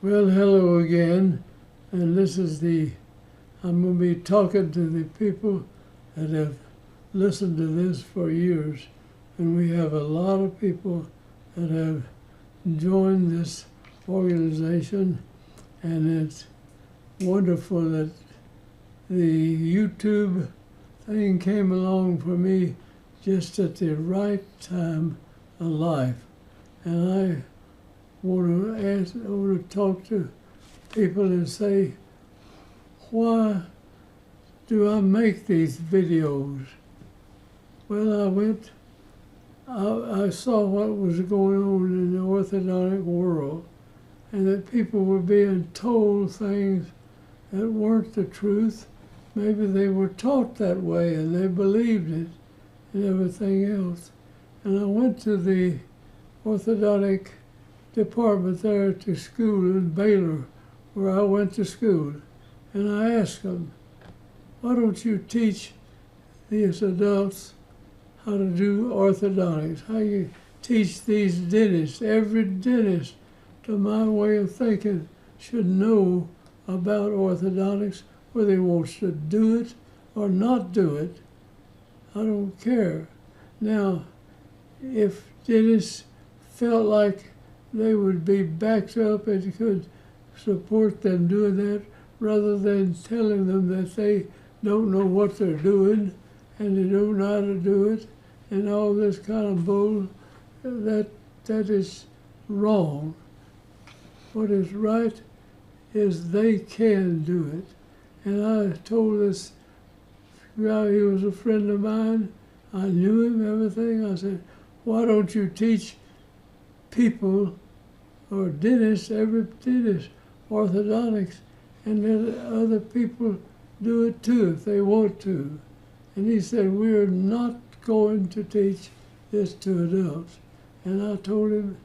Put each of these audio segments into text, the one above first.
Well, hello again, and I'm going to be talking to the people that have listened to this for years, and we have a lot of people that have joined this organization, and it's wonderful that the YouTube thing came along for me just at the right time of life, and I want to talk to people and say, why do I make these videos? Well, I saw what was going on in the orthodontic world, and that people were being told things that weren't the truth. Maybe they were taught that way and they believed it and everything else. And I went to the orthodontic department there at the school in Baylor, where I went to school, and I asked them, why don't you teach these adults how to do orthodontics? How you teach these dentists? Every dentist, to my way of thinking, should know about orthodontics, whether he wants to do it or not do it. I don't care. Now, if dentists felt like they would be backed up and could support them doing that, rather than telling them that they don't know what they're doing and they don't know how to do it and all this kind of bull, that is wrong. What is right is they can do it. And I told this guy, he was a friend of mine, I knew him, everything. I said, why don't you teach people or dentists, every dentist, orthodontics, and let other people do it too if they want to. And he said, we're not going to teach this to adults. And I told him,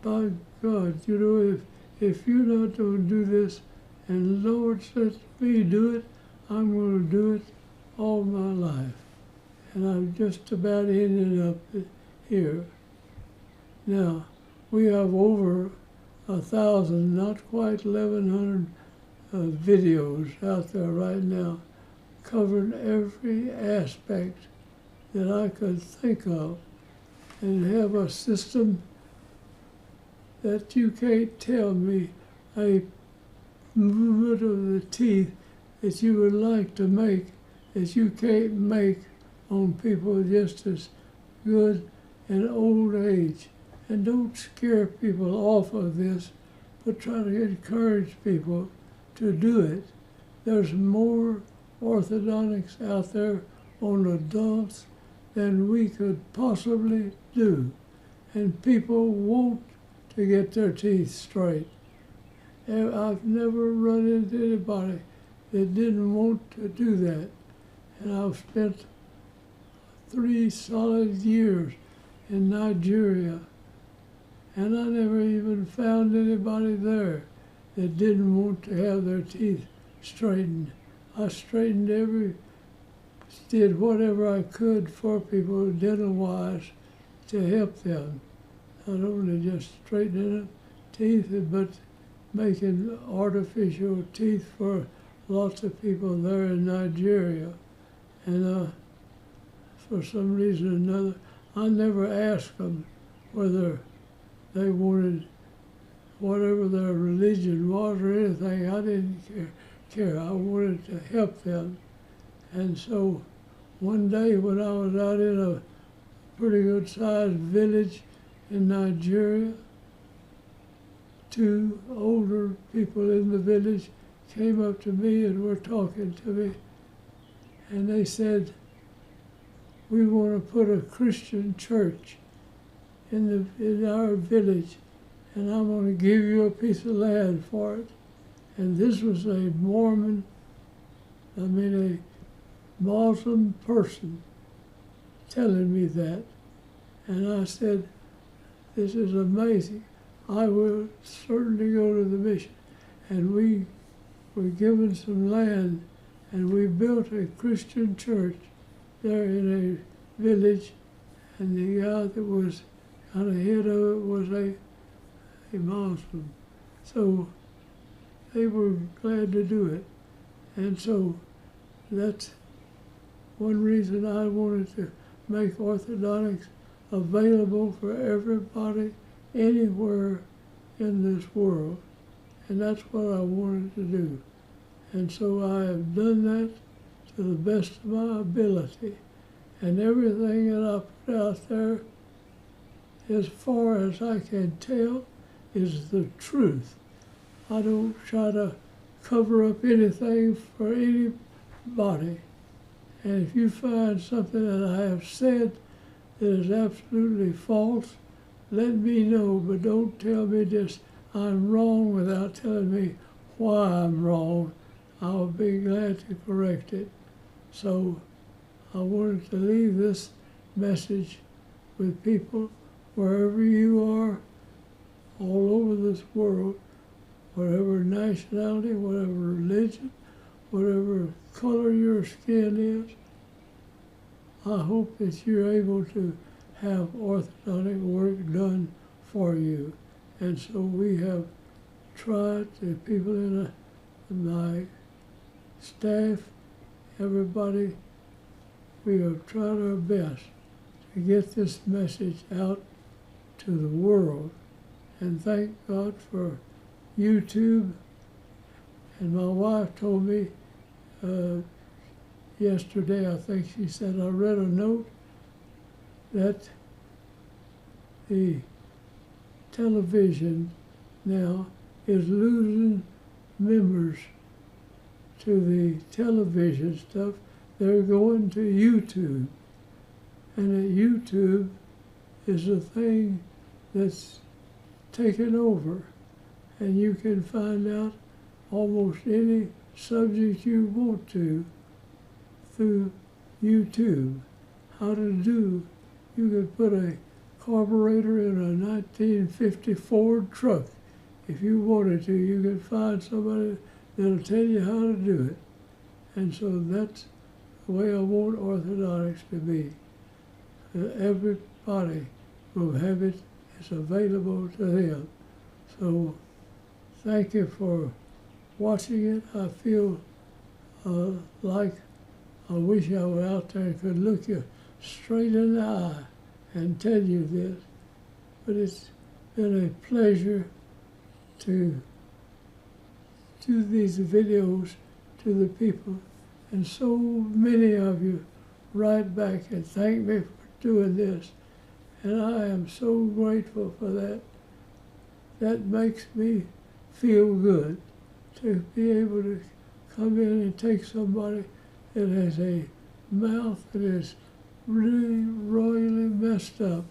by God, if you're not going to do this, and the Lord lets me do it, I'm going to do it all my life. And I've just about ended up here. Now, we have over 1,000, not quite 1,100 videos out there right now, covering every aspect that I could think of, and have a system that you can't tell me a movement of the teeth that you would like to make that you can't make on people just as good in old age. And don't scare people off of this, but try to encourage people to do it. There's more orthodontics out there on adults than we could possibly do. And people want to get their teeth straight. And I've never run into anybody that didn't want to do that. And I've spent 3 solid years in Nigeria, and I never even found anybody there that didn't want to have their teeth straightened. I did whatever I could for people dental-wise to help them. Not only just straightening up teeth, but making artificial teeth for lots of people there in Nigeria. And for some reason or another, I never asked them whether they wanted whatever their religion was or anything. I didn't care. I wanted to help them. And so one day when I was out in a pretty good sized village in Nigeria, 2 older people in the village came up to me and were talking to me. And they said, we want to put a Christian church in our village, and I'm going to give you a piece of land for it. And this was a Muslim person telling me that. And I said, this is amazing. I will certainly go to the mission. And we were given some land, and we built a Christian church there in a village, and the guy that was kind of head of it was a Muslim. So they were glad to do it. And so that's one reason I wanted to make orthodontics available for everybody anywhere in this world. And that's what I wanted to do. And so I have done that to the best of my ability. And everything that I put out there, as far as I can tell, is the truth. I don't try to cover up anything for anybody. And if you find something that I have said that is absolutely false, let me know, but don't tell me just I'm wrong without telling me why I'm wrong. I'll be glad to correct it. So I wanted to leave this message with people wherever you are, all over this world, whatever nationality, whatever religion, whatever color your skin is. I hope that you're able to have orthodontic work done for you. And so we have tried, the people in my staff, everybody, we have tried our best to get this message out to the world. And thank God for YouTube. And my wife told me yesterday, I think she said, I read a note that the television now is losing members to the television stuff. They're going to YouTube. And that YouTube is a thing that's taken over. And you can find out almost any subject you want to through YouTube. How to do, you could put a carburetor in a 1950 Ford truck. If you wanted to, you could find somebody that'll tell you how to do it. And so that's the way I want orthodontics to be. Everybody will have it. It's available to them. So thank you for watching it. I feel like I wish I were out there and could look you straight in the eye and tell you this. But it's been a pleasure to do these videos to the people. And so many of you write back and thank me for doing this. And I am so grateful for that. That makes me feel good to be able to come in and take somebody that has a mouth that is really royally messed up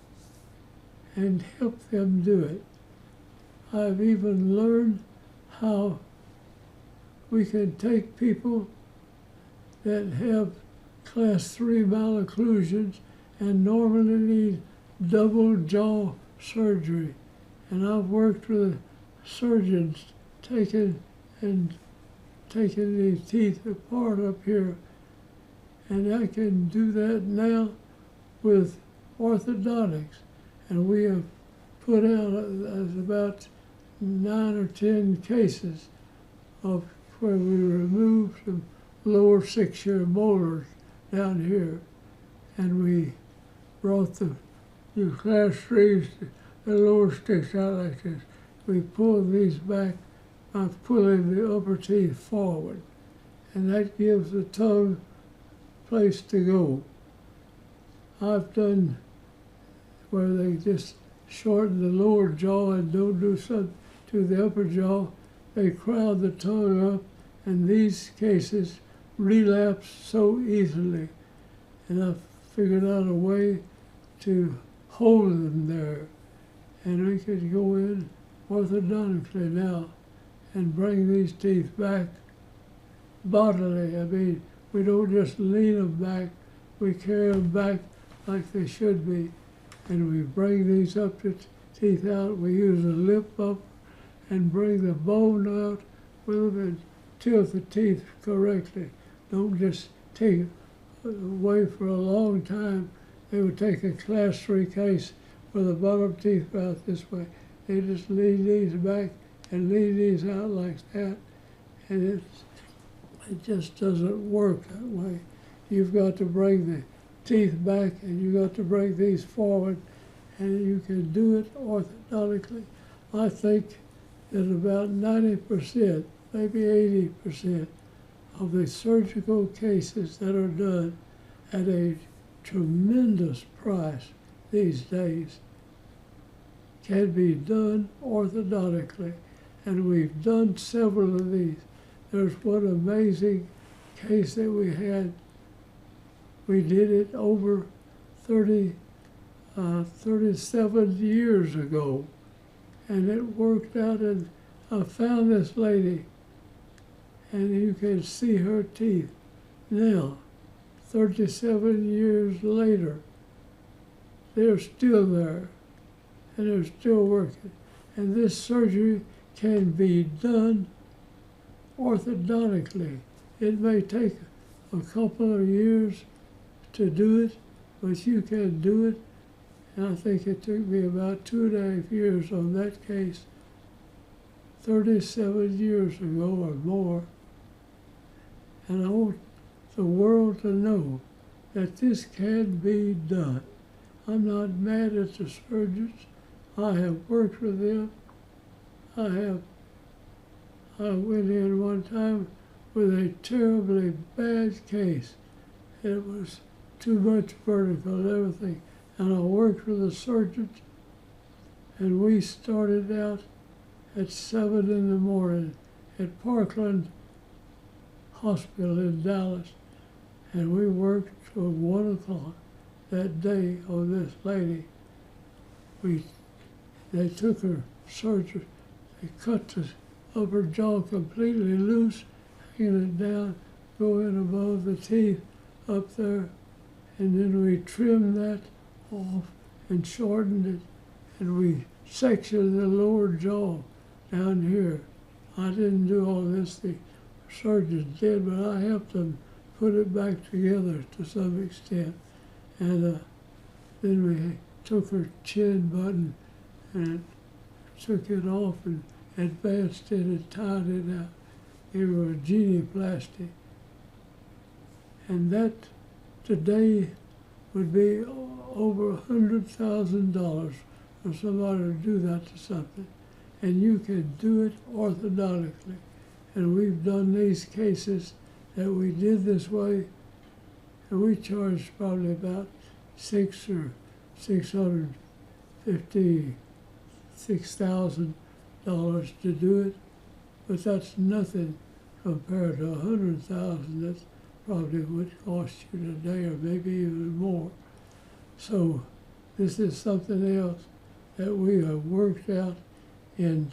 and help them do it. I've even learned how we can take people that have class 3 malocclusions and normally need double jaw surgery. And I've worked with surgeons taking these teeth apart up here. And I can do that now with orthodontics. And we have put out about 9 or 10 cases of where we removed some lower 6-year molars down here. And we brought the class 3s, the lower sticks out like this. We pulled these back by pulling the upper teeth forward. And that gives the tongue place to go. I've done where they just shorten the lower jaw and don't do something to the upper jaw. They crowd the tongue up, and these cases relapse so easily. And I've figured out a way to hold them there. And we could go in orthodontically now and bring these teeth back bodily. I mean, we don't just lean them back, we carry them back like they should be. And we bring these up to teeth out. We use a lip up and bring the bone out with them and tilt the teeth correctly. Don't just take it away for a long time. They would take a class 3 case with the bottom teeth out this way. They just lean these back and leave these out like that, and it just doesn't work that way. You've got to bring the teeth back, and you've got to bring these forward, and you can do it orthodontically. I think that about 90%, maybe 80% of the surgical cases that are done at a tremendous price these days can be done orthodontically. And we've done several of these. There's one amazing case that we had. We did it over 37 years ago, and it worked out. And I found this lady, and you can see her teeth now, 37 years later. They're still there, and they're still working. And this surgery can be done orthodontically. It may take a couple of years to do it, but you can do it. And I think it took me about 2.5 years on that case, 37 years ago or more. And I want the world to know that this can be done. I'm not mad at the surgeons. I have worked with them. I went in one time with a terribly bad case. It was too much vertical and everything. And I worked with the surgeons, and we started out at 7 in the morning at Parkland Hospital in Dallas, and we worked till 1 o'clock that day on this lady. They took her surgery, they cut the upper jaw completely loose, hanging it down, going above the teeth up there, and then we trimmed that off and shortened it, and we sectioned the lower jaw down here. I didn't do all this, the surgeons did, but I helped them put it back together to some extent. And then we took her chin button and took it off and advanced it and tied it out. Gave her a genioplasty. And that today would be over $100,000 for somebody to do that to something. And you can do it orthodontically. And we've done these cases that we did this way, and we charged probably about $656,000 to do it, but that's nothing compared to $100,000 that probably would cost you today, or maybe even more. So this is something else that we have worked out in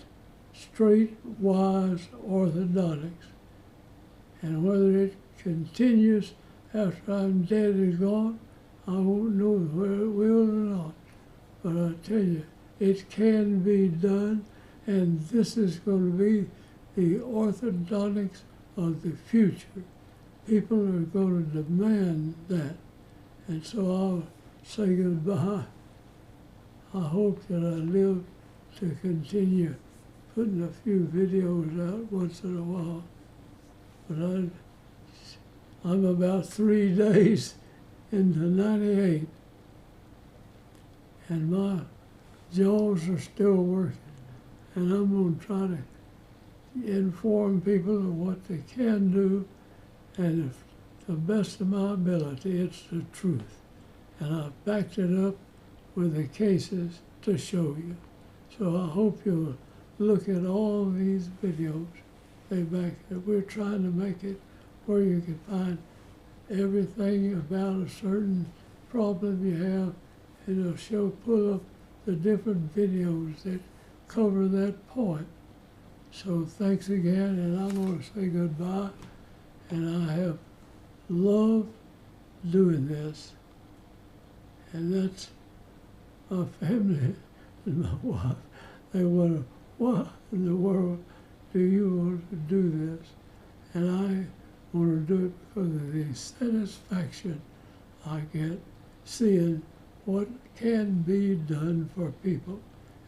straight, wise orthodontics. And whether it continues after I'm dead and gone, I won't know whether it will or not. But I tell you, it can be done, and this is going to be the orthodontics of the future. People are going to demand that. And so I'll say goodbye. I hope that I live to continue putting a few videos out once in a while. But I'm about 3 days into 98, and my jaws are still working. And I'm going to try to inform people of what they can do, and if, to the best of my ability, it's the truth. And I've backed it up with the cases to show you. So I hope you'll look at all these videos. We're trying to make it where you can find everything about a certain problem you have, and it'll pull up the different videos that cover that point. So thanks again, and I'm going to say goodbye. And I have loved doing this, and that's my family and my wife. They wonder, why in the world do you want to do this? And I want to do it because of the satisfaction I get seeing what can be done for people.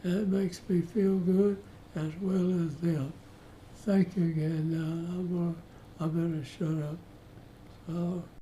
And it makes me feel good, as well as them. Thank you again. Now I better shut up. So.